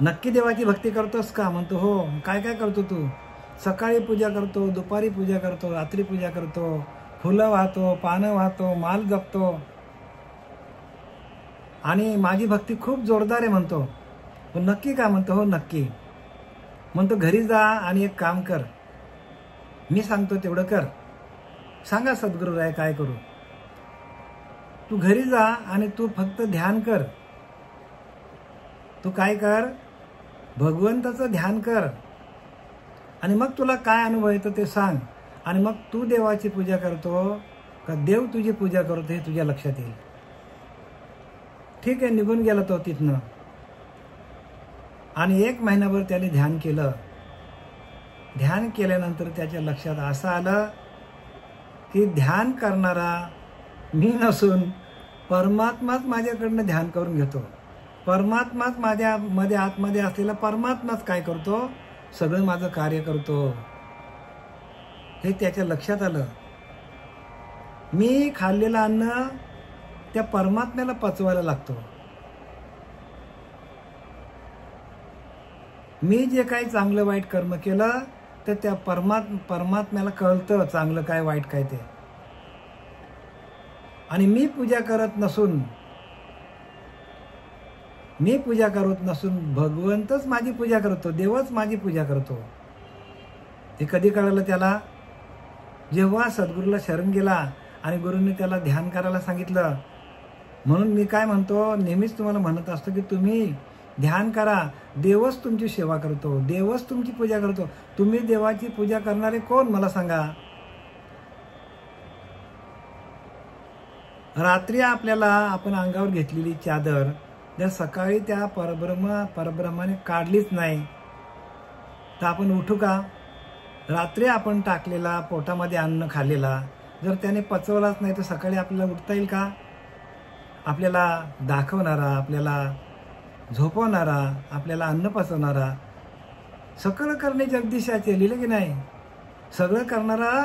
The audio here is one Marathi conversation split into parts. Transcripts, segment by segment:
नक्की देवाची भक्ती करतोस का? म्हणतो हो. काय काय करतो तू? सकाळी पूजा करतो, दुपारी पूजा करतो, रात्री पूजा करतो, फुलं वाहतो, पानं वाहतो, माल जपतो आणि माझी भक्ती खूप जोरदार आहे म्हणतो. पण नक्की का? म्हणतो हो नक्की. म्हणतो घरी जा आणि एक काम कर, मी सांगतो तेवढं कर. सांगा सद्गुरू राय काय करू? तू घरी जा आणि तू फक्त ध्यान कर. तू काय कर? भगवंताचं ध्यान कर आणि मग तुला काय अनुभव येतो ते सांग. आणि मग तू देवाची पूजा करतो का देव तुझी पूजा करतो हे तुझ्या लक्षात येईल. ठीक आहे, निघून गेला तो तिथनं. आणि 1 महिनाभर त्याने ध्यान केलं. ध्यान केल्यानंतर त्याच्या लक्षात असं आलं की ध्यान करणारा मी नसून परमात्माच माझ्याकडनं ध्यान करून घेतो. परमात्माच माझ्यामध्ये आतमध्ये असलेला परमात्माच काय करतो? सगळं माझं कार्य करतो. हे त्याच्या लक्षात आलं. मी खाल्लेलं अन्न त्या परमात्म्याला पचवायला लागतो. मी जे काही चांगलं वाईट कर्म केलं तर त्या परमात्म्याला कळतं चांगलं काय वाईट काय ते. आणि मी पूजा करत नसून भगवंतच माझी पूजा करतो, देवच माझी पूजा करतो. हे कधी कळलं त्याला? जेव्हा सद्गुरूला शरण गेला आणि गुरूंनी त्याला ध्यान करायला सांगितलं. म्हणून मी काय म्हणतो, नेहमीच तुम्हाला म्हणत असतो की तुम्ही ध्यान करा, देवच तुमची सेवा करतो, देवच तुमची पूजा करतो. तुम्ही देवाची पूजा करणारे कोण मला सांगा? रात्री आपल्याला आपण अंगावर घेतलेली चादर जर सकाळी त्या परब्रह्माने काढलीच नाही तर आपण उठू का? रात्री आपण टाकलेला पोटामध्ये अन्न खाल्लेला जर त्याने पचवलाच नाही तर सकाळी आपल्याला उठता येईल का? आपल्याला दाखवणारा, आपल्याला झोपवणारा, आपल्याला अन्न पचवणारा, सकळ करणे जगदीशाचे लिहिले की नाही? सगळं करणारा,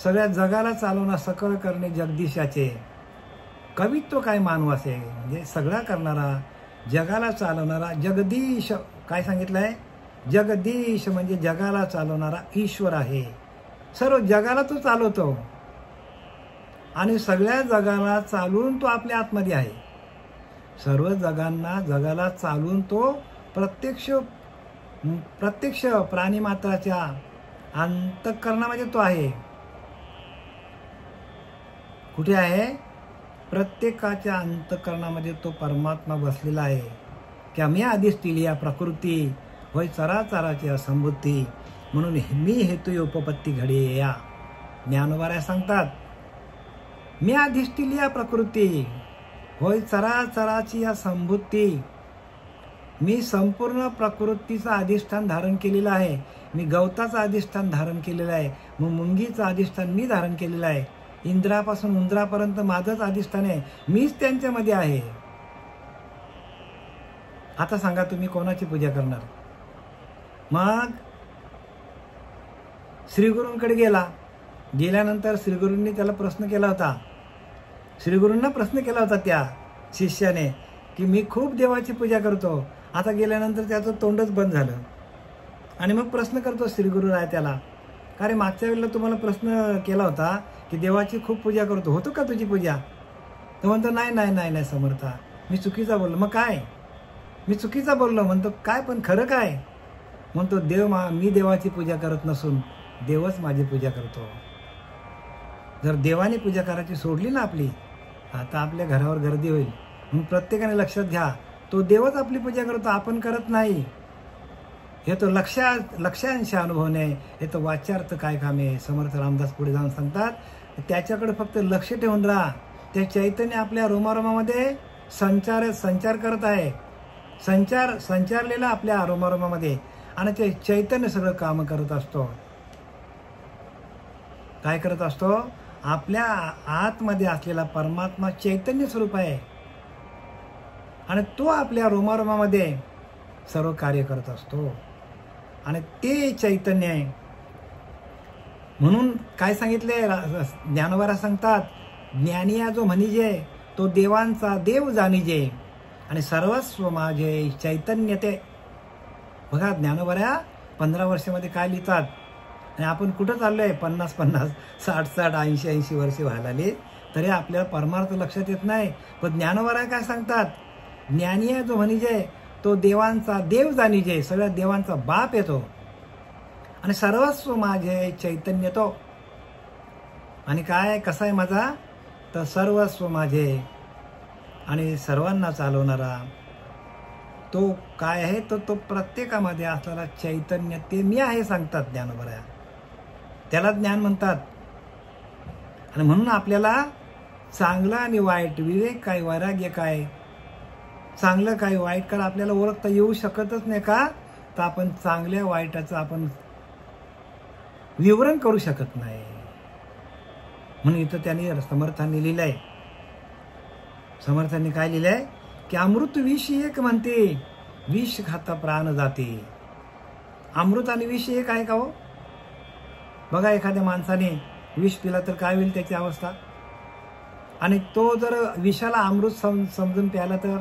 सगळ्या जगाला चालवणारा, सकळ करणे जगदीशाचे. कवित्व काय मानवाचे, म्हणजे सगळा करणारा, जगाला चालवणारा जगदीश. काय सांगितलंय? जगदीश म्हणजे जगाला चालवणारा ईश्वर आहे. सर्व जगाला तो चालवतो आणि सगळ्या जगाला चालवून तो आपल्या आतमध्ये आहे. सर्व जगाला चालवून तो प्रत्यक्ष प्राणीमात्राच्या अंतःकरणामध्ये तो आहे. कुठे आहे? प्रत्येकाच्या अंतःकरणामध्ये तो परमात्मा बसलेला आहे. की मी आधीच तिलिया प्रकृती होय चराचराची असंबुद्धी म्हणून मी हेतू उपपत्ती घडे या. ज्ञानोबा सांगतात, मी आधीच तिलिया प्रकृती होय चराचराची या संभूती. मी संपूर्ण प्रकृतीचं अधिष्ठान धारण केलेलं आहे. मी गवताचं अधिष्ठान धारण केलेलं आहे. मग मुंगीचं अधिष्ठान मी धारण केलेलं आहे. इंद्रापासून उंदरापर्यंत माझंच अधिष्ठान आहे. मीच त्यांच्यामध्ये आहे. आता सांगा तुम्ही कोणाची पूजा करणार? मग श्रीगुरूंकडे गेल्यानंतर श्रीगुरूंनी त्याला प्रश्न केला होता. श्रीगुरूंना प्रश्न केला होता त्या शिष्याने की मी खूप देवाची पूजा करतो. आता गेल्यानंतर त्याचं तोंडच बंद झालं आणि मग प्रश्न करतो श्रीगुरू राय त्याला, का रे मागच्या वेळेला तुम्हाला प्रश्न केला होता की देवाची खूप पूजा करतो, होतो का तुझी पूजा? तो म्हणतो नाही समर्था, मी चुकीचा बोललो. मग काय? मी चुकीचा बोललो. म्हणतो काय, पण खरं काय? म्हणतो मी देवाची पूजा करत नसून देवच माझी पूजा करतो. जर देवाने पूजा करायची सोडली ना आपली, आता आपल्या घरावर गर्दी होईल. म्हणून प्रत्येकाने लक्षात घ्या, तो देवच आपली पूजा करतो, आपण करत नाही. हे तो लक्षांश अनुभवणे, हे तो वाच्यार्थ काय कामे. समर्थ रामदास पुढे जाऊन सांगतात, त्याच्याकडे फक्त लक्ष ठेवून राहा. ते चैतन्य आपल्या रोमारोमामध्ये संचार करत आहे. संचारलेला आपल्या रोमारोमामध्ये आणि ते चैतन्य सगळं काम करत असतो. काय करत असतो? आपल्या आतमध्ये असलेला परमात्मा चैतन्य स्वरूप आहे आणि तो आपल्या रोमारोमामध्ये सर्व कार्य करत असतो आणि ते चैतन्य आहे. म्हणून काय सांगितले ज्ञानोबा सांगतात, ज्ञानिया जो म्हणिजे तो देवांचा देव जाणिजे आणि सर्वस्व माझे चैतन्य ते. बघा ज्ञानोबऱ्या 15 वर्षामध्ये काय लिहितात आणि आपण कुठं चाललोय 50-50, 60-60, 80-80 वर्षे व्हायला आली तरी आपल्याला परमार्थ लक्षात येत नाही. पण ज्ञानोबऱ्या काय सांगतात, ज्ञानी आहे जो म्हणजे तो देवांचा देव जाणीजे, सगळ्या देवांचा बाप येतो आणि सर्वस्व माझे चैतन्य तो. आणि काय कसा आहे माझा, तर सर्वस्व माझे आणि सर्वांना चालवणारा तो काय आहे, तर तो प्रत्येकामध्ये असलेला चैतन्य ते मी आहे सांगतात ज्ञानोबऱ्या. त्याला ज्ञान म्हणतात. आणि म्हणून आपल्याला चांगलं आणि वाईट, विवेक काय, वैराग्य काय, चांगलं काय वाईट काय आपल्याला ओळखता येऊ शकतच नाही का, तर आपण चांगल्या वाईटाचं आपण विवरण करू शकत नाही. म्हणून इथं त्यांनी समर्थांनी लिहिलंय, समर्थांनी काय लिहिलंय की अमृत विष एक म्हणते, विष खाता प्राण जाते. अमृत आणि विष एक आहे का हो? बघा एखाद्या माणसाने विष पिला तर काय होईल त्याची अवस्था, आणि तो जर विषाला अमृत समजून प्याला तर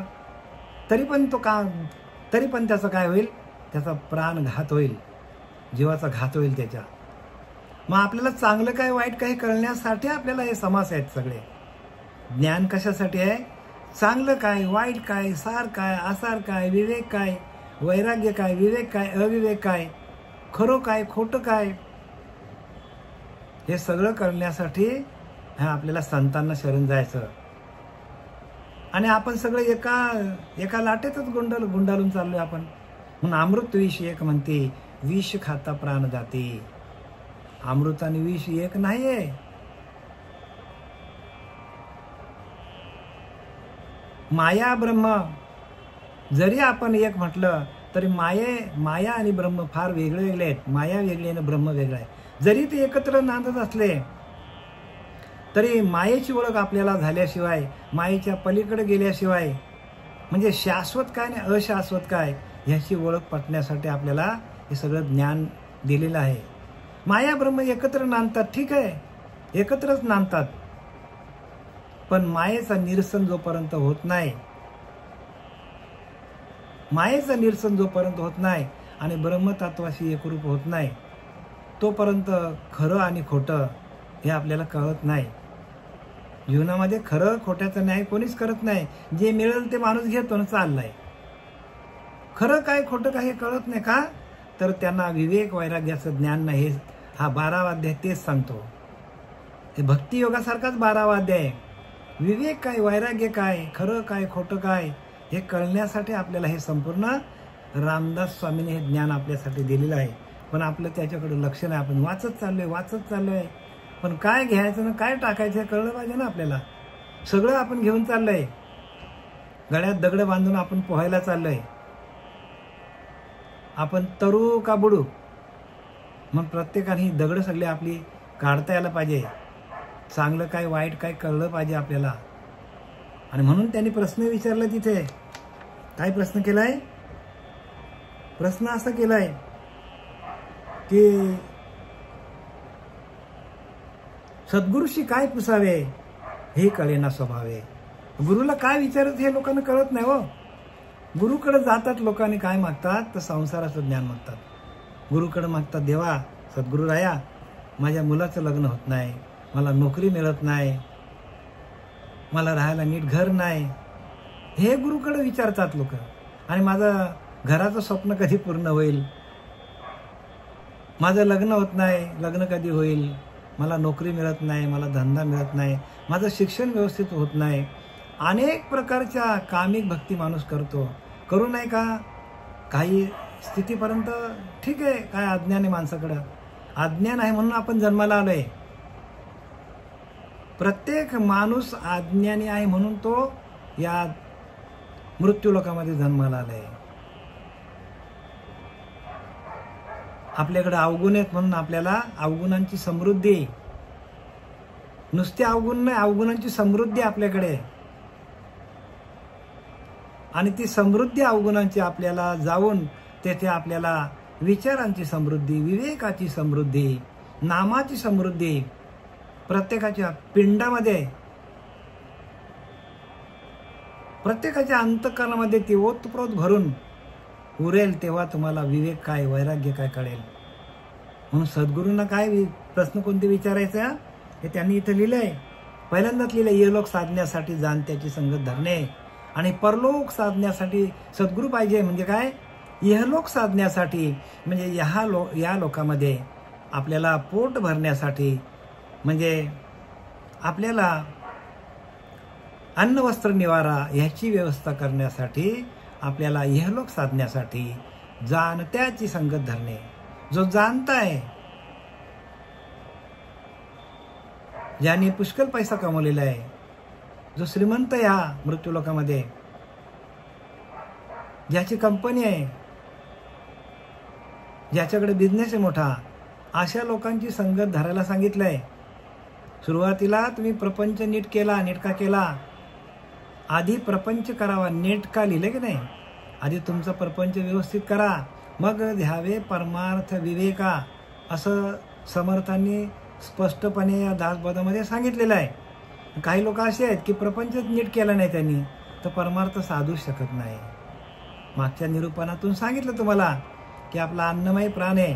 तरी पण त्याचं काय होईल, त्याचा प्राण घात होईल, जीवाचा घात होईल त्याच्या. मग आपल्याला चांगलं काय वाईट काय कळण्यासाठी आपल्याला हे समास आहेत सगळे. ज्ञान कशासाठी आहे, चांगलं काय वाईट काय, सार काय आसार काय, विवेक काय वैराग्य काय, विवेक काय अविवेक काय, खरं काय खोटं काय, हे सगळं करण्यासाठी आपल्याला संतांना शरण जायचं. आणि आपण सगळं एका लाटेतच गुंडाळून चाललोय आपण. म्हणून अमृत विष एक म्हणते, विष खाता प्राण जाते. अमृत आणि विष एक नाहीये. माया ब्रह्म जरी आपण एक म्हटलं तरी माया आणि ब्रह्म फार वेगळे आहेत. माया वेगळी आणि ब्रह्म वेगळा आहे. जरी ते एकत्र नांदत असले तरी मायेची ओळख आपल्याला झाल्याशिवाय, मायेच्या पलीकडे गेल्याशिवाय, म्हणजे शाश्वत काय आणि अशाश्वत काय ह्याची ओळख पटण्यासाठी आपल्याला हे सगळं ज्ञान दिलेलं आहे. माया ब्रह्म एकत्र नांदतात, ठीक आहे, एकत्रच नांदतात, पण मायेचा निरसन जोपर्यंत होत नाही, मायेचं निरसन जोपर्यंत होत नाही आणि ब्रह्मतत्वाशी एकरूप होत नाही तोपर्यंत खरं आणि खोटं हे आपल्याला कळत नाही. जीवनामध्ये खरं खोट्याचा न्याय कोणीच करत नाही. जे मिळेल ते माणूस घेतो ना चाललाय. खरं काय खोटं काय हे कळत नाही का, तर त्यांना विवेक वैराग्याचं ज्ञान नाही. हा 12वा अध्याय तेच सांगतो. हे भक्ती योगासारखाच 12वा अध्याय आहे. विवेक काय वैराग्य काय, खरं काय खोटं काय हे कळण्यासाठी आपल्याला हे संपूर्ण रामदास स्वामींनी हे ज्ञान आपल्यासाठी दिलेलं आहे. पण आपलं त्याच्याकडे लक्ष नाही. आपण वाचत चाललोय, पण काय घ्यायचं ना काय टाकायचं हे कळलं पाहिजे ना आपल्याला. सगळं आपण घेऊन चाललोय, गळ्यात दगड बांधून आपण पोहायला चाललोय. आपण तरू का बुडू, मग प्रत्येकाने ही दगड सगळी आपली काढता यायला पाहिजे. चांगलं काय वाईट काय कळलं पाहिजे आपल्याला. आणि म्हणून त्यांनी प्रश्न विचारला तिथे. काय प्रश्न केलाय, प्रश्न असा केलाय की सद्गुरूशी काय पुसावे हे कळेना स्वभावे. गुरुला काय विचारत हे लोकांना कळत नाही हो. गुरुकडे जातात लोकांनी काय मागतात, तर संसाराचं ज्ञान मागतात. गुरुकडे मागतात, देवा सद्गुरू राया माझ्या मुलाचं लग्न होत नाही, मला नोकरी मिळत नाही, मला राहायला नीट घर नाही, हे गुरुकडे विचारतात लोक. आणि माझं घराचं स्वप्न कधी पूर्ण होईल, माझं लग्न होत नाही, लग्न कधी होईल, मला नोकरी मिळत नाही, मला धंदा मिळत नाही, माझं शिक्षण व्यवस्थित होत नाही. अनेक प्रकारच्या कामिक भक्ती माणूस करू नाही का. काही स्थितीपर्यंत ठीक आहे, काय अज्ञान आहे माणसाकडं, अज्ञान आहे म्हणून आपण जन्माला आलोय. प्रत्येक माणूस अज्ञानी आहे म्हणून तो या मृत्यू लोकामध्ये जन्माला आलाय. आपल्याकडे अवगुण आहेत म्हणून आपल्याला अवगुणांची समृद्धी, नुसते अवगुण नाही, अवगुणांची समृद्धी आपल्याकडे. आणि ती समृद्धी अवगुणांची आपल्याला जाऊन तेथे आपल्याला विचारांची समृद्धी, विवेकाची समृद्धी, नामाची समृद्धी प्रत्येकाच्या पिंडामध्ये, प्रत्येकाच्या अंतःकरणामध्ये ती ओतप्रोत भरून उरेल तेव्हा तुम्हाला विवेक काय, वैराग्य काय कळेल. म्हणून सद्गुरूंना काय प्रश्न कोणते विचारायचा हे त्यांनी इथं लिहिलंय. पहिल्यांदाच लिहिलंय, इहलोक साधण्यासाठी जाणत्याची संगत धरणे आणि परलोक साधण्यासाठी सद्गुरू पाहिजे. म्हणजे काय, इहलोक साधण्यासाठी म्हणजे या लोकामध्ये आपल्याला पोट भरण्यासाठी, म्हणजे आपल्याला अन्न वस्त्र निवारा ह्याची व्यवस्था करण्यासाठी, आपल्याला इहलोक साधण्यासाठी जाणत्याची संगत धरणे. जो जाणताय, ज्याने पुष्कळ पैसा कमवलेला आहे, जो श्रीमंत आहे ह्या मृत्यूलोकामध्ये, ज्याची कंपनी आहे, ज्याच्याकडे बिझनेस आहे मोठा, अशा लोकांची संगत धरायला सांगितलंय. सुरुवातीला तुम्ही प्रपंच नीटका केला. आधी प्रपंच करावा, नेटका लिहिलं की नाही, आधी तुमचा प्रपंच व्यवस्थित करा, मग ध्यावे परमार्थ विवेका, असं समर्थांनी स्पष्टपणे या दासबोधामध्ये सांगितलेलं आहे. काही लोक असे आहेत की प्रपंचच नीट केला नाही त्यांनी, तर परमार्थ साधू शकत नाही. मागच्या निरूपणातून सांगितलं तुम्हाला की आपला अन्नमय प्राण आहे,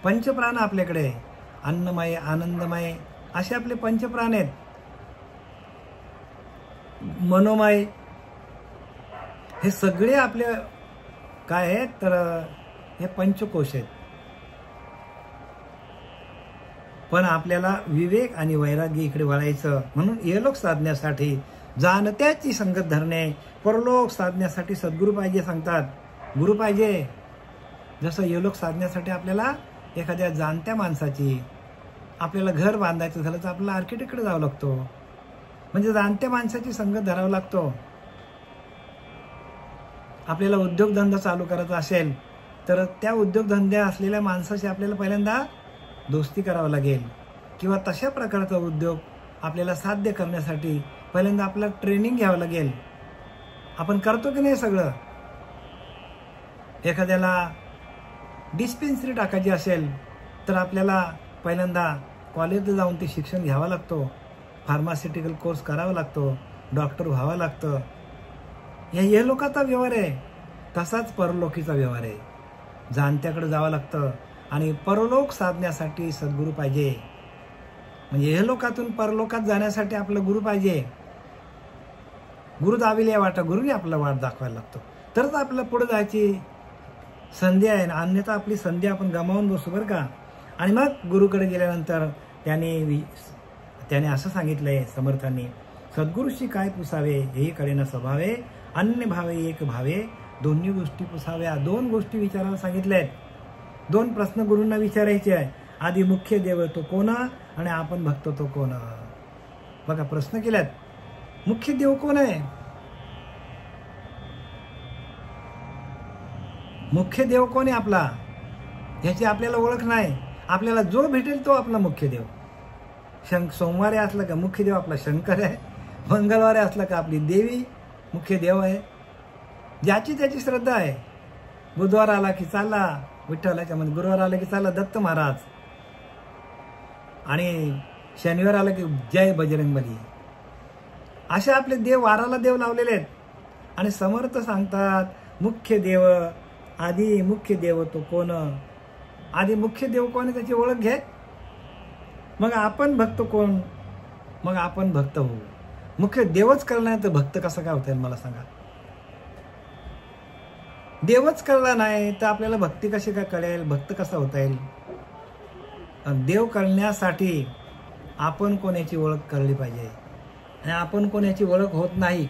पंचप्राण आपल्याकडे, अन्नमय, आनंदमय असे आपले पंचप्राण आहेत. मनोमय, हे सगळे आपले काय आहेत, तर हे पंचकोश आहेत. पण आपल्याला विवेक आणि वैराग्य इकडे वळायचं. म्हणून इहलोक साधण्यासाठी जाणत्याची संगत धरणे, परलोक साधण्यासाठी सद्गुरू पाहिजे सांगतात. गुरु पाहिजे. जसं इहलोक साधण्यासाठी आपल्याला एखाद्या जाणत्या माणसाची, आपल्याला घर बांधायचं झालं तर आपल्याला आर्किटेक्टकडे जावं लागतो, म्हणजे जाणत्या माणसाची संगत धरावा लागतो. आपल्याला उद्योगधंदा चालू करायचा असेल तर त्या उद्योगधंद्या असलेल्या माणसाशी आपल्याला पहिल्यांदा दोस्ती करावं लागेल, किंवा तशा प्रकारचा उद्योग आपल्याला साध्य करण्यासाठी पहिल्यांदा आपल्याला ट्रेनिंग घ्यावं लागेल. आपण करतो की नाही सगळं. एखाद्याला डिस्पेन्सरी टाकायची असेल तर आपल्याला पहिल्यांदा कॉलेजला जाऊन ते शिक्षण घ्यावं लागतो, फार्मास्युटिकल कोर्स करावा लागतो, डॉक्टर व्हावं लागतं. या लोकांचा व्यवहार आहे. तसाच परलोकीचा व्यवहार आहे. जाणत्याकडे जावं लागतं आणि परलोक साधण्यासाठी सद्गुरू पाहिजे. म्हणजे हे लोकातून परलोकात जाण्यासाठी आपलं गुरु पाहिजे. गुरु दाविले या वाटा, गुरुने आपल्याला वाट दाखवायला लागतो, तरच आपल्याला पुढे जायची संधी आहे. अन्यथा आपली संधी आपण गमावून बसू बरं का. आणि मग गुरुकडे गेल्यानंतर त्याने असं सांगितलंय समर्थांनी, सद्गुरूशी काय पुसावे हे कळेना स्वभावे, अन्य भावे एक भावे, दोन्ही गोष्टी पुसाव्या. दोन गोष्टी विचारायला सांगितल्यात. दोन प्रश्न गुरूंना विचारायचे आहे. आधी मुख्य देव तो कोण आणि आपण भक्त तो कोण. बघा प्रश्न केल्यात. मुख्य देव कोण आहे? मुख्य देव कोण आहे आपला, ह्याची आपल्याला ओळख नाही. आपल्याला जो भेटेल तो आपला मुख्य देव. सोमवारी असला का मुख्य देव आपला शंकर आहे, मंगळवारी असला का आपली देवी मुख्य देव आहे. ज्याची त्याची श्रद्धा आहे. बुधवार आला की चालला विठ्ठलाच्या मध्ये, गुरुवार आला की चालला दत्त महाराज, आणि शनिवार आला की जय बजरंगबली. असे आपले देव, वाराला देव लावलेले आहेत. आणि समर्थ सांगतात मुख्य देव, आधी मुख्य देव तो कोण. आधी मुख्य देव कोण त्याची ओळख घे, मग आपण भक्त कोण, मग आपण भक्त होऊ. मुख्य देवच कळला नाही तर भक्त कसं काय होता येईल मला सांगा. देवच कळला नाही तर आपल्याला भक्ती कशी काय कळेल, भक्त कसा होता येईल. देव कळण्यासाठी आपण कोणाची ओळख कळली पाहिजे. आणि आपण कोणाची ओळख होत नाही.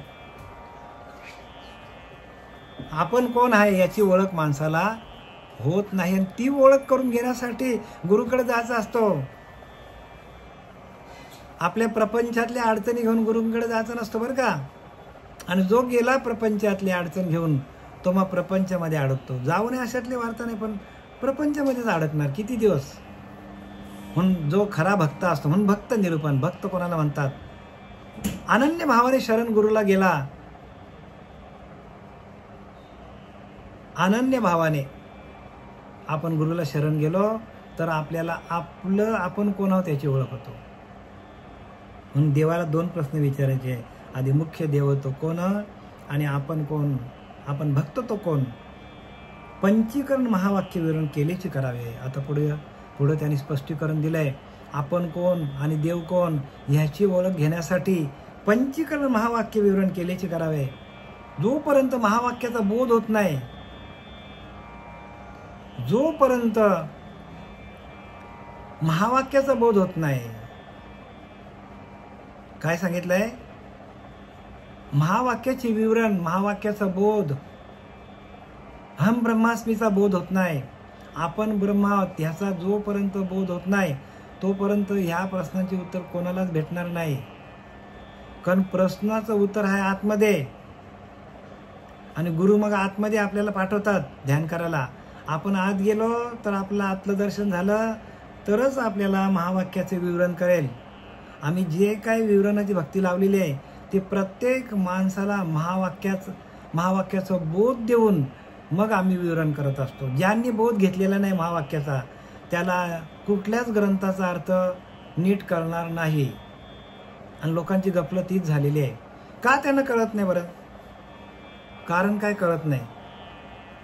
आपण कोण आहे याची ओळख माणसाला होत नाही. आणि ती ओळख करून घेण्यासाठी गुरुकडे जायचं असतो. आपल्या प्रपंचातल्या अडचणी घेऊन गुरुकडे जायचं नसतं बरं का. आणि जो गेला प्रपंचातली अडचण घेऊन तो मग प्रपंचामध्ये अडकतो. जाऊ नये अशातली वार्ता नाही, पण प्रपंचामध्येच अडकणार किती दिवस. म्हणून जो खरा भक्त असतो, म्हणून भक्त निरूपण. भक्त कोणाला म्हणतात? अनन्य भावाने शरण गुरुला गेला. अनन्य भावाने आपण गुरुला शरण गेलो तर आपल्याला आपण कोण आहोत याची ओळख होतो. म्हणून देवाला दोन प्रश्न विचारायचे. आधी मुख्य देव तो कोण आणि आपण कोण, आपण भक्त तो कोण. पंचीकरण महावाक्य विवरण केलेचे करावे. आता पुढे त्यांनी स्पष्टीकरण दिलंय. आपण कोण आणि देव कोण ह्याची ओळख घेण्यासाठी पंचीकरण महावाक्य विवरण केलेचे करावे. जोपर्यंत महावाक्याचा बोध होत नाही, जोपर्यंत महावाक्याचा बोध होत नाही, काय सांगितलंय? महावाक्याचे विवरण, महावाक्याचा बोध, हम ब्रह्मास्मीचा बोध होत नाही, आपण ब्रह्मा आहोत ह्याचा जोपर्यंत बोध होत नाही तोपर्यंत ह्या प्रश्नाचे उत्तर कोणालाच भेटणार नाही. कारण प्रश्नाचं उत्तर आहे आतमध्ये, आणि गुरु मग आतमध्ये आपल्याला पाठवतात ध्यान करायला. आपण आत गेलो तर आपलं आतलं दर्शन झालं तरच आपल्याला महावाक्याचे विवरण कळेल. आम्ही जे काही विवरणाची भक्ती लावलेली आहे ते प्रत्येक माणसाला महावाक्याचं बोध देऊन मग आम्ही विवरण करत असतो. ज्यांनी बोध घेतलेला नाही महावाक्याचा त्याला कुठल्याच ग्रंथाचा अर्थ नीट कळणार नाही. आणि लोकांची गफलत हीच झालेली आहे. का त्यांना कळत नाही बरं? कारण काय कळत नाही?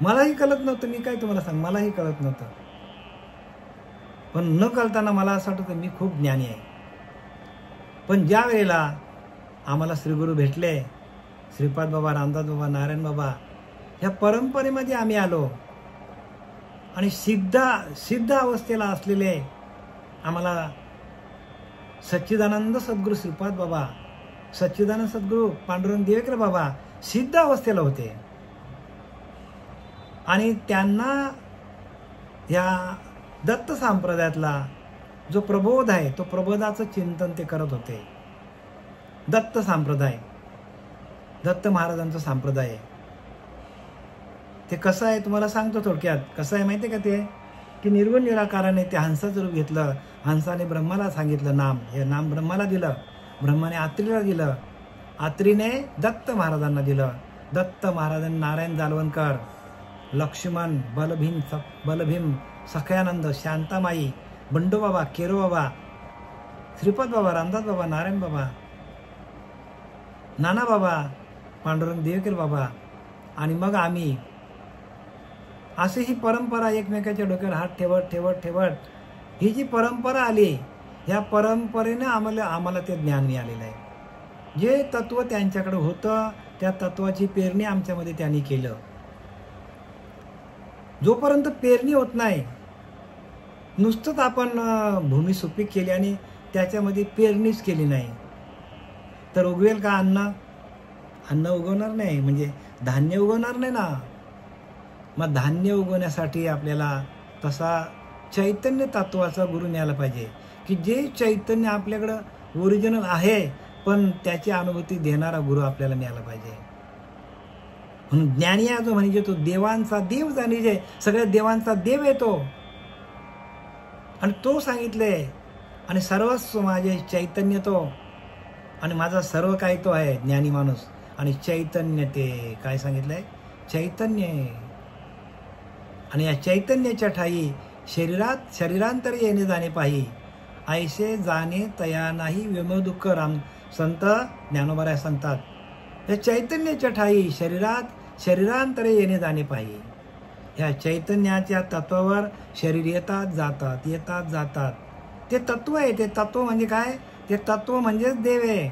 मलाही कळत नव्हतं. मी काय तुम्हाला सांग, मलाही कळत नव्हतं. पण न कळताना मला असं वाटतं मी खूप ज्ञानी आहे. पण ज्या वेळेला आम्हाला श्रीगुरू भेटले, श्रीपाद बाबा, रामदास बाबा, नारायण बाबा, ह्या परंपरेमध्ये आम्ही आलो आणि सिद्ध अवस्थेला असलेले आम्हाला सच्चिदानंद सद्गुरू श्रीपाद बाबा, सच्चिदानंद सद्गुरू पांडुरंग देवेकर बाबा सिद्ध अवस्थेला होते. आणि त्यांना या दत्त संप्रदायातला जो प्रबोध आहे तो प्रबोधाचं चिंतन ते करत होते. दत्त संप्रदाय, दत्त महाराजांचा संप्रदाय आहे. ते कसं आहे तुम्हाला सांगतो थोडक्यात. कसं आहे माहिती आहे का? ते की निर्गुण निराकाराने ते हंसाचं रूप घेतलं. हंसाने ब्रह्माला सांगितलं नाम, हे नाम ब्रह्माला दिलं, ब्रह्माने आत्रीला दिलं, आत्रीने दत्त महाराजांना दिलं. दत्त महाराजांनी नारायण जालवणकर, लक्ष्मण, बलभीम, सखयानंद, शांतामाई, बंडोबाबा, केरोबाबा, श्रीपाद बाबा, रामदास बाबा, नारायण बाबा, नाना बाबा, पांडुरंग देवेकर बाबा, आणि मग आम्ही असे ही परंपरा एकमेकाच्या डोक्यावर हात ठेवत ही जी परंपरा आली, ह्या परंपरेने आम्हाला ते ज्ञान मिळालेलं आहे. जे तत्व त्यांच्याकडे होतं त्या तत्वाची पेरणी आमच्यामध्ये त्यांनी केलं. जोपर्यंत पेरणी होत नाही, नुसतंच आपण भूमी सुपीक केली आणि त्याच्यामध्ये पेरणीच केली नाही तर उगवेल का अन्न? अन्न उगवणार नाही, म्हणजे धान्य उगवणार नाही ना. मग धान्य उगवण्यासाठी आपल्याला तसा चैतन्य तत्वाचा गुरु मिळाला पाहिजे, की जे चैतन्य आपल्याकडं ओरिजिनल आहे पण त्याची अनुभूती देणारा गुरु आपल्याला मिळाला पाहिजे. म्हणून ज्ञानी आहे जो म्हणजे तो देवांचा देव जाणीजे, सगळ्या देवांचा देव येतो आणि तो सांगितले, आणि सर्वस्व माझे चैतन्य तो, आणि माझा सर्व काही तो आहे ज्ञानी माणूस. आणि चैतन्य ते काय सांगितलंय? चैतन्य. आणि या चैतन्याच्या ठाई शरीरांतरी येणे जाणे पाही, ऐसे जाणे तया नाही व्यमोदुःख. राम संत ज्ञानोबा सांगतात, या चैतन्याच्या ठाई शरीरांतरे येणे जाणे पाही. ह्या चैतन्याच्या तत्वावर शरीर येतात जातात. ते तत्व आहे. ते तत्व म्हणजे काय? ते तत्व म्हणजेच देव आहे,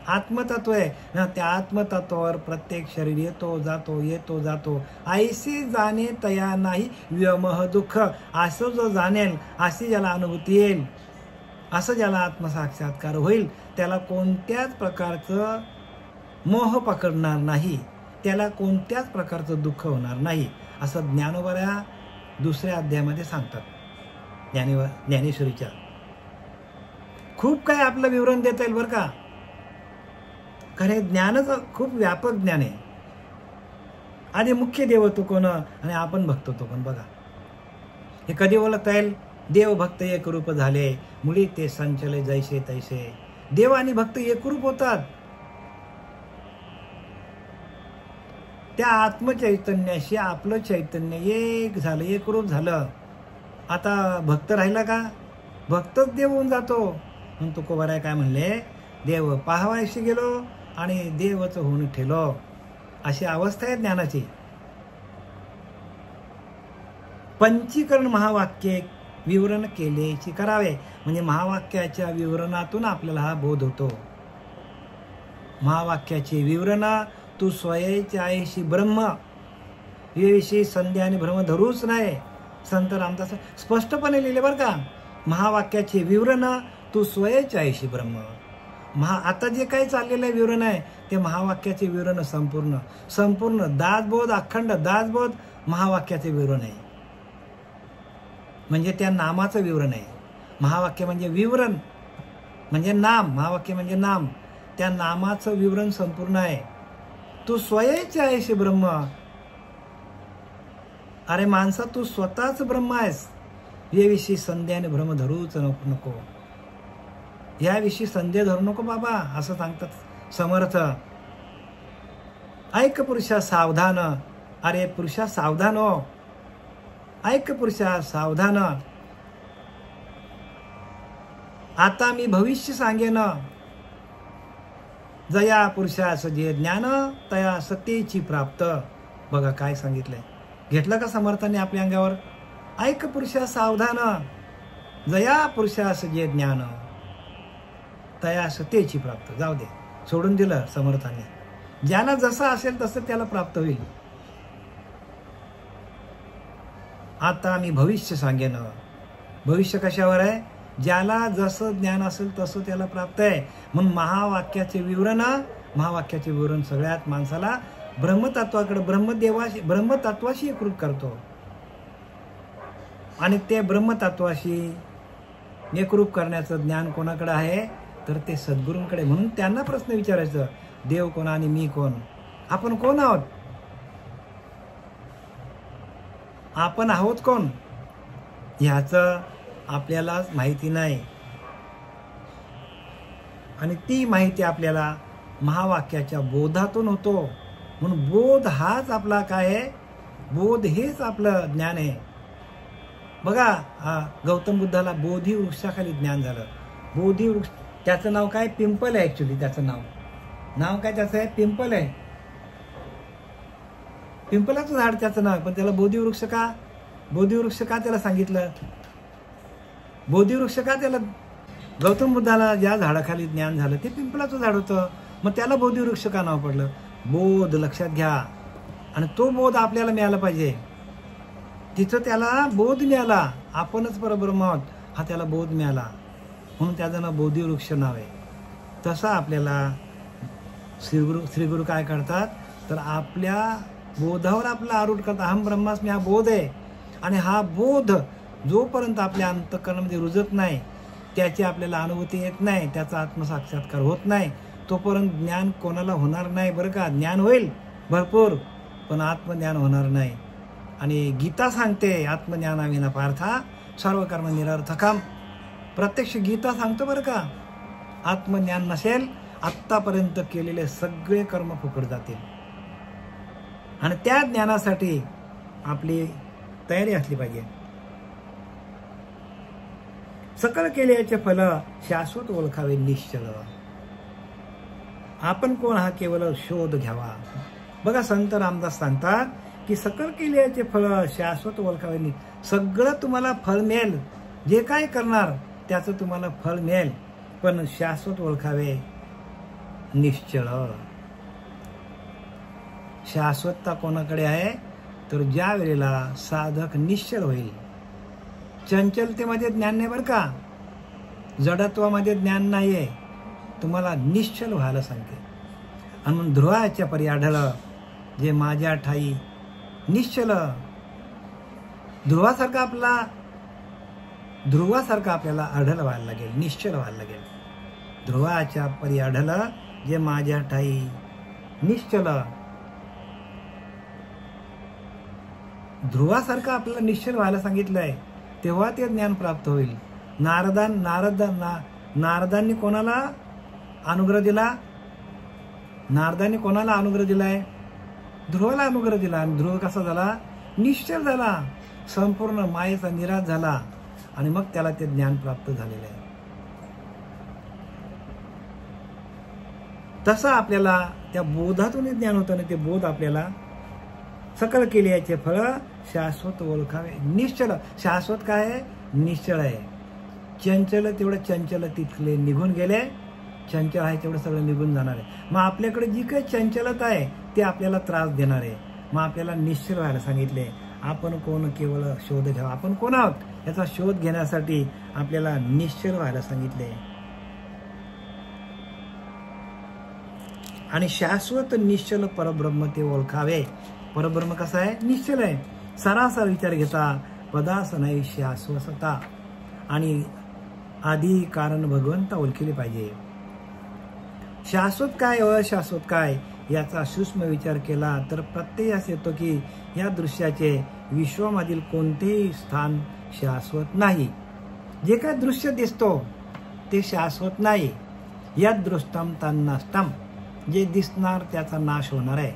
आत्मतत्व आहे ना. त्या आत्मतत्वावर प्रत्येक शरीर येतो जातो. ऐसे जाणे तया नाही व्यमह दुःख. असं जो जाणेल, अशी ज्याला अनुभूती येईल, असं ज्याला आत्मसाक्षात्कार होईल, त्याला कोणत्याच प्रकारचं मोह पकडणार नाही, त्याला कोणत्याच प्रकारचं दुःख होणार नाही, असं ज्ञानोबा दुसऱ्या अध्यायामध्ये सांगतात. ज्ञानेश्वरीच्या खूप काय आपलं विवरण देता येईल बरं का. कारण हे ज्ञानच खूप व्यापक ज्ञान आहे. आधी मुख्य देव तो कोण आणि आपण भक्त तो कोण बघा. हे कधी ओळखता येईल? देव भक्त एकरूप झाले, मुळी ते संचले जैसे तैसे. देव आणि भक्त एकरूप होतात. त्या आत्मचैतन्याशी आपलं चैतन्य एक झालं, एकरूप झालं. आता भक्त राहिला का? भक्तच देव होऊन जातो. म्हणून तुकोबाराय काय म्हणले? देव पाहावायशी गेलो आणि देवच होऊन ठेलो. अशी अवस्था आहे ज्ञानाची. पंचीकरण महावाक्य विवरण केलेची करावे. म्हणजे महावाक्याच्या विवरणातून आपल्याला हा बोध होतो. महावाक्याचे विवरण तू स्वयंच्या आईशी ब्रह्म याविषयी संध्या आणि भ्रम धरूच नाही. संत रामदास स्पष्टपणे लिहिले बरं का. महावाक्याचे विवरण तू स्वयंच्या आईशी ब्रह्म. आता जे काही चाललेलं आहे विवरण आहे ते महावाक्याचे विवरण संपूर्ण दासबोध अखंड दासबोध महावाक्याचे विवरण आहे. म्हणजे त्या नामाचं विवरण आहे. महावाक्य म्हणजे विवरण म्हणजे नाम. महावाक्य म्हणजे नाम. त्या नामाचं विवरण संपूर्ण आहे. तू स्वयंच्या आहेस ब्रह्म. अरे माणसा तू स्वतःच ब्रह्म आहेस. याविषयी संध्या आणि भ्रम धरूच नको. याविषयी संध्या धरू नको बाबा असं सांगतात समर्थ. ऐक पुरुषा सावधान. अरे पुरुषा सावधान हो. ऐक पुरुषा सावधान. आता मी भविष्य सांगेन. जया पुरुषास जे ज्ञान तया सतेची प्राप्त. बघा काय सांगितलंय. घेतलं का समर्थाने आपल्या अंगावर. ऐक पुरुषा सावधान. जया पुरुषास जे ज्ञान तया सतेची प्राप्त. जाऊ दे सोडून दिलं समर्थाने. ज्याला जसं असेल तसं त्याला प्राप्त होईल. आता मी भविष्य सांगेन. भविष्य कशावर आहे. ज्याला जसं ज्ञान असेल तसं त्याला प्राप्त आहे. म्हणून महावाक्याचे विवरण सगळ्यात माणसाला ब्रह्मतत्वाकडे ब्रह्मतत्वाशी एकरूप करतो. आणि ते ब्रह्मतत्वाशी एकरूप करण्याचं ज्ञान कोणाकडे आहे तर ते सद्गुरूंकडे. म्हणून त्यांना प्रश्न विचारायचं देव कोण आणि मी कोण. आपण कोण आहोत. आपण आहोत कोण ह्याचं आपल्याला माहिती नाही. आणि ती माहिती आपल्याला महावाक्याच्या बोधातून होतो. म्हणून बोध हाच आपला काय आहे. बोध हेच आपलं ज्ञान आहे. बघा गौतम बुद्धाला बोधी वृक्षाखाली ज्ञान झालं. बोधी वृक्ष त्याचं नाव काय पिंपल आहे. ऍक्च्युली त्याचं नाव काय त्याचं आहे पिंपल आहे. पिंपलाचं झाड त्याचं नाव. पण त्याला बोधिवृक्ष का त्याला सांगितलं. बोधिवृक्ष का त्याला. गौतम बुद्धाला ज्या झाडाखाली ज्ञान झालं ते पिंपलाचं झाड होतं. मग त्याला बोधिवृक्ष का नाव पडलं. बोध लक्षात घ्या. आणि तो बोध आपल्याला मिळाला पाहिजे. तिथं त्याला बोध मिळाला. आपणच परब्रह्म आहोत हा त्याला बोध मिळाला. म्हणून त्याचं नाव बोधिवृक्ष नाव आहे. तसं आपल्याला श्रीगुरु काय करतात तर आपल्या बोधावर आपला आरूढ करतात. अहम ब्रह्मास्मी हा बोध आहे. आणि हा बोध जोपर्यंत आपल्या अंतःकरणामध्ये रुजत नाही त्याची आपल्याला अनुभूती येत नाही त्याचा आत्मसाक्षात्कार होत नाही तोपर्यंत ज्ञान कोणाला होणार नाही बरं का. ज्ञान होईल भरपूर पण आत्मज्ञान होणार नाही. आणि गीता सांगते आत्मज्ञानाविना पार्था सर्व कर्म निरर्थकम. प्रत्यक्ष गीता सांगतो बरं का. आत्मज्ञान नसेल आत्तापर्यंत केलेले सगळे कर्म फुकट जातील. आणि त्या ज्ञानासाठी आपली तयारी असली पाहिजे. सकल केल्याचे फल शाश्वत ओळखावे निश्चल. आपण कोण हा केवळ शोध घ्यावा. बघा संत रामदास सांगतात की सकल केल्याचे फळ शाश्वत ओळखावे. सगळं तुम्हाला फळ मिळेल. जे काय करणार त्याचं तुम्हाला फळ मिळेल पण शाश्वत ओळखावे निश्चळ. शाश्वतता कोणाकडे आहे तर ज्या वेळेला साधक निश्चळ होईल. चंचलतेमध्ये ज्ञान नाही बरं का. जडत्वामध्ये ज्ञान नाहीये. तुम्हाला निश्चल व्हायला सांगते. आणि म्हणून ध्रुवाच्या परी आढळलं जे माझ्या ठाई निश्चल. ध्रुवासारखा आपल्याला आढळ व्हायला लागेल. निश्चल व्हायला लागेल. ध्रुवाच्या परी आढळलं जे माझ्या ठाई निश्चल. ध्रुवासारखं आपल्याला निश्चल व्हायला सांगितलंय तेव्हा ते ज्ञान प्राप्त होईल. नारदांनी कोणाला अनुग्रह दिला. नारदांनी कोणाला अनुग्रह दिलाय ध्रुवाला अनुग्रह दिला. आणि ध्रुव कसा झाला निश्चल झाला. संपूर्ण मायेचा निराश झाला आणि मग त्याला ते ज्ञान प्राप्त झालेलं आहे. तसं आपल्याला त्या बोधातून ज्ञान होतं. आणि ते बोध आपल्याला सकल केल्याचे फळ शाश्वत ओळखावे. निश्चल, शाश्वत काय आहे? निश्चळ आहे. चंचल तेवढं चंचल तिथले निघून गेले, चंचल आहे तेवढं सगळं निघून जाणार आहे. मग आपल्याकडे जी काही चंचलता आहे ते आपल्याला त्रास देणार आहे. मग आपल्याला निश्चल व्हायला सांगितले. आपण कोण केवळ शोध घ्यावा, आपण कोण आहोत याचा शोध घेण्यासाठी आपल्याला निश्चल व्हायला सांगितले. आणि शाश्वत निश्चल परब्रह्म ते ओळखावे. परब्रह्म कसा आहे? निश्चल आहे. सरासर विचार घेता पदास नाही शाश्वतता आणि आधी कारण भगवंता ओळखले पाहिजे. शाश्वत काय अशाश्वत काय याचा सूक्ष्म विचार केला तर प्रत्ययास येतो की या दृश्याचे विश्वामधील कोणतेही स्थान शाश्वत नाही. जे काय दृश्य दिसतो ते शाश्वत नाही. यात दृष्टम तन्नष्टम, जे दिसणार त्याचा नाश होणार आहे.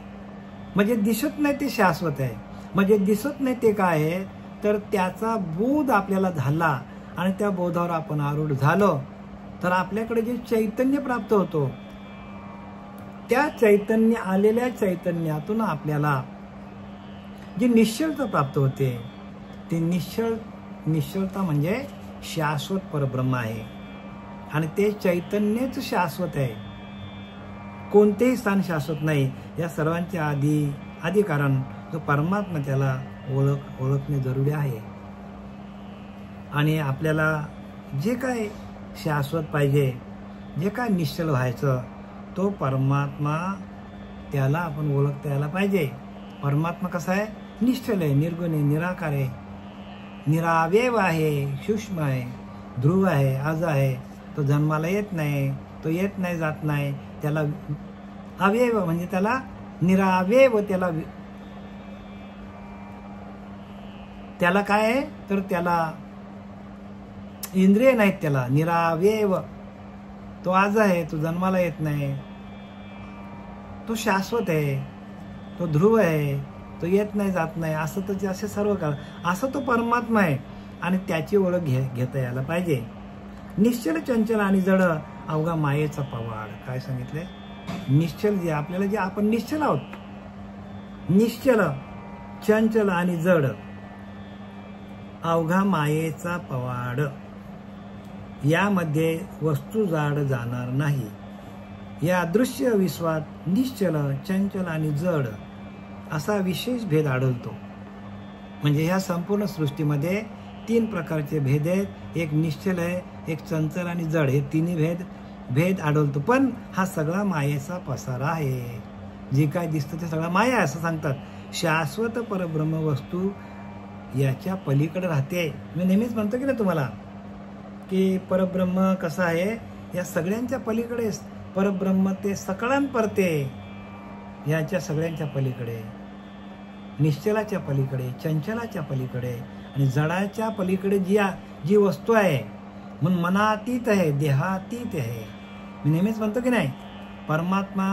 म्हणजे दिसत नाही ते शाश्वत आहे. म्हणजे दिसत नाही ते काय आहे तर त्याचा बोध आपल्याला झाला आणि त्या बोधावर आपण आरूढ झालो तर आपल्याकडे जे चैतन्य प्राप्त होतो त्या चैतन्य आलेल्या चैतन्यातून आपल्याला जी निश्चलता प्राप्त होते ती निश्चलता म्हणजे शाश्वत परब्रह्म आहे. आणि ते चैतन्यच शाश्वत आहे. कोणतेही स्थान शाश्वत नाही. या सर्वांचे आधी कारण जो परमात्मा त्याला ओळखणे जरुरी आहे. आणि आपल्याला जे काय शाश्वत पाहिजे, जे काय निश्चल व्हायचं तो परमात्मा त्याला आपण ओळखता यायला पाहिजे. परमात्मा कसा आहे? निश्चल आहे, निर्गुण आहे, निराकार आहे, निरावयव आहे, सूक्ष्म आहे, ध्रुव आहे, आज आहे. तो जन्माला येत नाही, तो येत नाही, जात नाही. त्याला अवयव म्हणजे त्याला निरावयव, त्याला काय आहे तर त्याला इंद्रिय नाहीत, त्याला निरावयव. तो आज आहे, तो जन्माला येत नाही, तो शाश्वत आहे, तो ध्रुव आहे, तो येत नाही, जात नाही. असं तर असे सर्व काळ असं तो परमात्मा आहे आणि त्याची ओळख घेता यायला पाहिजे. निश्चल चंचल आणि जड अवघा मायेचा पवाड. काय सांगितलंय? निश्चल जे आपल्याला, जे आपण निश्चल आहोत, निश्चल चंचल आणि जड अवघा मायेचा पवाड. यामध्ये वस्तू जाड जाणार नाही. या दृश्य विश्वात निश्चल चंचल आणि जड असा विशेष भेद आढळतो. म्हणजे ह्या संपूर्ण सृष्टीमध्ये 3 प्रकारचे भेद आहेत. एक निश्चल आहे, एक चंचल आणि जड, हे तिन्ही भेद आढळतो. पण हा सगळा मायेचा पसारा आहे. जे काय दिसतं ते सगळा माया आहे असं सांगतात. शाश्वत परब्रह्म वस्तू याच्या पलीकडे राहते. मी नेहमीच म्हणतो की ना तुम्हाला की परब्रह्म कसा आहे? या सगळ्यांच्या पलीकडे परब्रह्म, ते सकळांपरते, याच्या सगळ्यांच्या पलीकडे, निश्चलाच्या पलीकडे, चंचलाच्या पलीकडे आणि जडाच्या पलीकडे जी वस्तू आहे म्हणून मनातीत आहे, देहातीत आहे. मी नेहमीच म्हणतो की नाही, परमात्मा